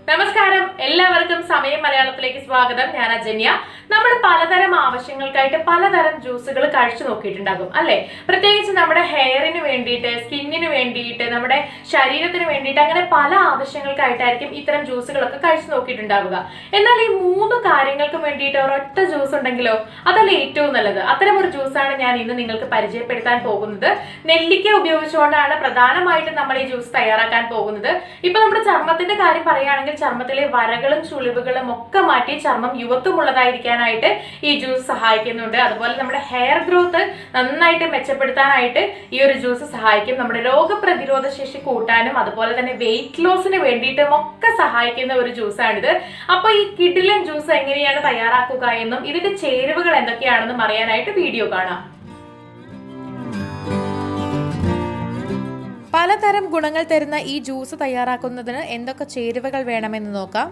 നമസ്കാരം, എല്ലാവർക്കും സമയം മലയാളത്തിലേക്ക് സ്വാഗതം. ഞാൻ അജന്യ. നമ്മൾ പലതരം ആവശ്യങ്ങൾക്കായിട്ട് പലതരം ജ്യൂസുകൾ കഴിച്ചു നോക്കിയിട്ടുണ്ടാകും അല്ലെ? പ്രത്യേകിച്ച് നമ്മുടെ ഹെയറിന് വേണ്ടിയിട്ട്, സ്കിന്നിന് വേണ്ടിയിട്ട്, നമ്മുടെ ശരീരത്തിന് വേണ്ടിയിട്ട്, അങ്ങനെ പല ആവശ്യങ്ങൾക്കായിട്ടായിരിക്കും ഇത്തരം ജ്യൂസുകളൊക്കെ കഴിച്ചു നോക്കിയിട്ടുണ്ടാവുക. എന്നാൽ ഈ 3 കാര്യങ്ങൾക്ക് വേണ്ടിയിട്ട് ഒരൊറ്റ ജ്യൂസ് ഉണ്ടെങ്കിലോ, അതല്ല ഏറ്റവും നല്ലത്. അത്തരം ഒരു ജ്യൂസാണ് ഞാൻ ഇന്ന് നിങ്ങൾക്ക് പരിചയപ്പെടുത്താൻ പോകുന്നത്. നെല്ലിക്ക ഉപയോഗിച്ചുകൊണ്ടാണ് പ്രധാനമായിട്ടും നമ്മൾ ഈ ജ്യൂസ് തയ്യാറാക്കാൻ പോകുന്നത്. ഇപ്പൊ നമ്മുടെ ചർമ്മത്തിന്റെ കാര്യം പറയുകയാണെങ്കിൽ ചർമ്മത്തിലെ വരകളും ചുളിവുകളും ഒക്കെ മാറ്റി ചർമ്മം യുവത്വമുള്ളതായിരിക്കാനായിട്ട് ഈ ജ്യൂസ് സഹായിക്കുന്നുണ്ട്. അതുപോലെ നമ്മുടെ ഹെയർ ഗ്രോത്ത് നന്നായിട്ട് മെച്ചപ്പെടുത്താനായിട്ട് ഈ ഒരു ജ്യൂസ് സഹായിക്കും. നമ്മുടെ രോഗപ്രതിരോധ ശേഷി കൂട്ടാനും അതുപോലെ തന്നെ വെയിറ്റ് ലോസിന് വേണ്ടിയിട്ടും ഒക്കെ സഹായിക്കുന്ന ഒരു ജ്യൂസാണിത്. അപ്പൊ ഈ കിഡിലൻ ജ്യൂസ് എങ്ങനെയാണ് തയ്യാറാക്കുക എന്നും ഇതിന്റെ ചേരുവകൾ എന്തൊക്കെയാണെന്നും അറിയാനായിട്ട് വീഡിയോ കാണാം. പലതരം ഗുണങ്ങൾ തരുന്ന ഈ ജ്യൂസ് തയ്യാറാക്കുന്നതിന് എന്തൊക്കെ ചേരുവകൾ വേണമെന്ന് നോക്കാം.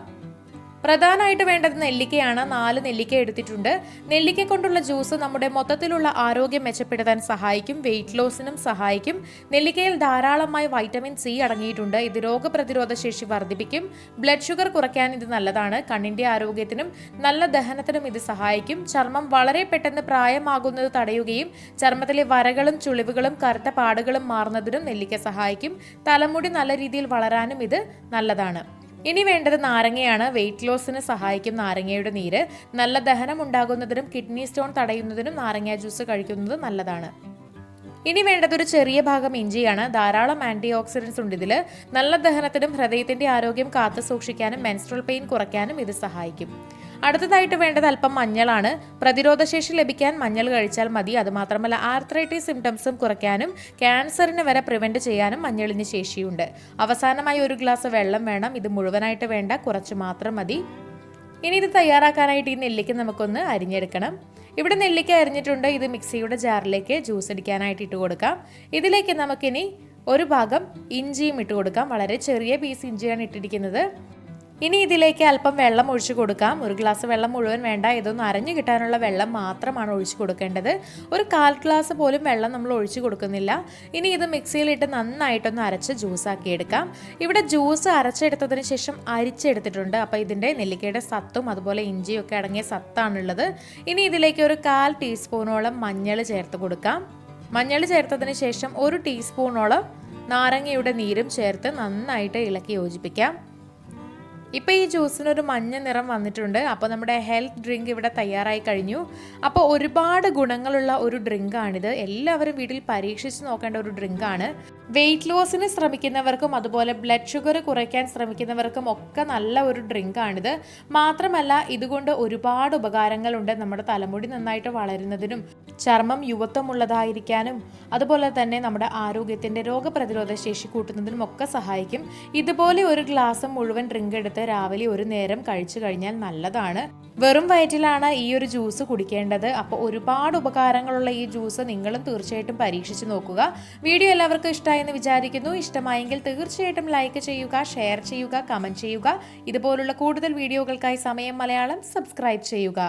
പ്രധാനമായിട്ട് വേണ്ടത് നെല്ലിക്കയാണ്. 4 നെല്ലിക്ക എടുത്തിട്ടുണ്ട്. നെല്ലിക്ക കൊണ്ടുള്ള ജ്യൂസ് നമ്മുടെ മൊത്തത്തിലുള്ള ആരോഗ്യം മെച്ചപ്പെടുത്താൻ സഹായിക്കും, വെയിറ്റ് ലോസിനും സഹായിക്കും. നെല്ലിക്കയിൽ ധാരാളമായി വൈറ്റമിൻ സി അടങ്ങിയിട്ടുണ്ട്. ഇത് രോഗപ്രതിരോധ ശേഷി വർദ്ധിപ്പിക്കും. ബ്ലഡ് ഷുഗർ കുറയ്ക്കാൻ ഇത് നല്ലതാണ്. കണ്ണിന്റെ ആരോഗ്യത്തിനും നല്ല ദഹനത്തിനും ഇത് സഹായിക്കും. ചർമ്മം വളരെ പെട്ടെന്ന് പ്രായമാകുന്നത് തടയുകയും ചർമ്മത്തിലെ വരകളും ചുളിവുകളും കറുത്ത പാടുകളും മാറുന്നതിനും നെല്ലിക്ക സഹായിക്കും. തലമുടി നല്ല രീതിയിൽ വളരാനും ഇത് നല്ലതാണ്. ഇനി വേണ്ടത് നാരങ്ങയാണ്. വെയിറ്റ് ലോസിന് സഹായിക്കും നാരങ്ങയുടെ നീര്. നല്ല ദഹനം ഉണ്ടാകുന്നതിനും കിഡ്നി സ്റ്റോൺ തടയുന്നതിനും നാരങ്ങ ജ്യൂസ് കഴിക്കുന്നത് നല്ലതാണ്. ഇനി വേണ്ടത് ഒരു ചെറിയ ഭാഗം ഇഞ്ചിയാണ്. ധാരാളം ആന്റി ഓക്സിഡൻസ് ഉണ്ട് ഇതിൽ. നല്ല ദഹനത്തിനും ഹൃദയത്തിന്റെ ആരോഗ്യം കാത്തു സൂക്ഷിക്കാനും മെൻസ്ട്രൽ പെയിൻ കുറയ്ക്കാനും ഇത് സഹായിക്കും. അടുത്തതായിട്ട് വേണ്ടത് അല്പം മഞ്ഞളാണ്. പ്രതിരോധശേഷി ലഭിക്കാൻ മഞ്ഞൾ കഴിച്ചാൽ മതി. അതുമാത്രമല്ല ആർത്രൈറ്റിസ് സിംറ്റംസും കുറയ്ക്കാനും ക്യാൻസറിന് വരെ പ്രിവെന്റ് ചെയ്യാനും മഞ്ഞളിന് ശേഷിയുണ്ട്. അവസാനമായി 1 ഗ്ലാസ് വെള്ളം വേണം. ഇത് മുഴുവനായിട്ട് വേണ്ട, കുറച്ച് മാത്രം മതി. ഇനി ഇത് തയ്യാറാക്കാനായിട്ട് ഈ നെല്ലിക്ക നമുക്കൊന്ന് അരിഞ്ഞെടുക്കണം. ഇവിടെ നെല്ലിക്ക അരിഞ്ഞിട്ടുണ്ട്. ഇത് മിക്സിയുടെ ജാറിലേക്ക് ജ്യൂസ് അടിക്കാനായിട്ട് ഇട്ട് കൊടുക്കാം. ഇതിലേക്ക് നമുക്കിനി 1 ഭാഗം ഇഞ്ചിയും ഇട്ട് കൊടുക്കാം. വളരെ ചെറിയ പീസ് ഇഞ്ചിയാണ് ഇട്ടിരിക്കുന്നത്. ഇനി ഇതിലേക്ക് അല്പം വെള്ളം ഒഴിച്ചു കൊടുക്കാം. 1 ഗ്ലാസ് വെള്ളം മുഴുവൻ വേണ്ട. ഇതൊന്ന് അരഞ്ഞു കിട്ടാനുള്ള വെള്ളം മാത്രമാണ് ഒഴിച്ചു കൊടുക്കേണ്ടത്. ഒരു 1/4 ഗ്ലാസ് പോലും വെള്ളം നമ്മൾ ഒഴിച്ചു കൊടുക്കുന്നില്ല. ഇനി ഇത് മിക്സിയിലിട്ട് നന്നായിട്ടൊന്ന് അരച്ച് ജ്യൂസാക്കി എടുക്കാം. ഇവിടെ ജ്യൂസ് അരച്ചെടുത്തതിന് ശേഷം അരിച്ചെടുത്തിട്ടുണ്ട്. അപ്പോൾ ഇതിൻ്റെ നെല്ലിക്കയുടെ സത്തും അതുപോലെ ഇഞ്ചിയും ഒക്കെ അടങ്ങിയ സത്താണുള്ളത്. ഇനി ഇതിലേക്ക് ഒരു 1/4 ടീസ്പൂണോളം മഞ്ഞൾ ചേർത്ത് കൊടുക്കാം. മഞ്ഞൾ ചേർത്തതിന് ശേഷം 1 ടീസ്പൂണോളം നാരങ്ങയുടെ നീരും ചേർത്ത് നന്നായിട്ട് ഇളക്കി യോജിപ്പിക്കാം. ഇപ്പോൾ ഈ ജ്യൂസിനൊരു മഞ്ഞ നിറം വന്നിട്ടുണ്ട്. അപ്പോൾ നമ്മുടെ ഹെൽത്ത് ഡ്രിങ്ക് ഇവിടെ തയ്യാറായി കഴിഞ്ഞു. അപ്പോൾ ഒരുപാട് ഗുണങ്ങളുള്ള ഒരു ഡ്രിങ്കാണിത്. എല്ലാവരും വീട്ടിൽ പരീക്ഷിച്ച് നോക്കേണ്ട ഒരു ഡ്രിങ്കാണ്. വെയിറ്റ് ലോസിന് ശ്രമിക്കുന്നവർക്കും അതുപോലെ ബ്ലഡ് ഷുഗർ കുറയ്ക്കാൻ ശ്രമിക്കുന്നവർക്കും ഒക്കെ നല്ല ഒരു ഡ്രിങ്കാണിത്. മാത്രമല്ല ഇതുകൊണ്ട് ഒരുപാട് ഉപകാരങ്ങളുണ്ട്. നമ്മുടെ തലമുടി നന്നായിട്ട് വളരുന്നതിനും ചർമ്മം യുവത്വമുള്ളതായിരിക്കാനും അതുപോലെ തന്നെ നമ്മുടെ ആരോഗ്യത്തിൻ്റെ രോഗപ്രതിരോധ ശേഷി കൂട്ടുന്നതിനും ഒക്കെ സഹായിക്കും. ഇതുപോലെ 1 ഗ്ലാസ് മുഴുവൻ ഡ്രിങ്ക് എടുത്ത് രാവിലെ 1 നേരം കഴിച്ചു കഴിഞ്ഞാൽ നല്ലതാണ്. വെറും വയറ്റിലാണ് ഈ ഒരു ജ്യൂസ് കുടിക്കേണ്ടത്. അപ്പോൾ ഒരുപാട് ഉപകാരങ്ങളുള്ള ഈ ജ്യൂസ് നിങ്ങളും തീർച്ചയായിട്ടും പരീക്ഷിച്ച് നോക്കുക. വീഡിയോ എല്ലാവർക്കും ഇഷ്ടമായെന്ന് വിചാരിക്കുന്നു. ഇഷ്ടമായെങ്കിൽ തീർച്ചയായിട്ടും ലൈക്ക് ചെയ്യുക, ഷെയർ ചെയ്യുക, കമൻറ്റ് ചെയ്യുക. ഇതുപോലുള്ള കൂടുതൽ വീഡിയോകൾക്കായി സമയം മലയാളം സബ്സ്ക്രൈബ് ചെയ്യുക.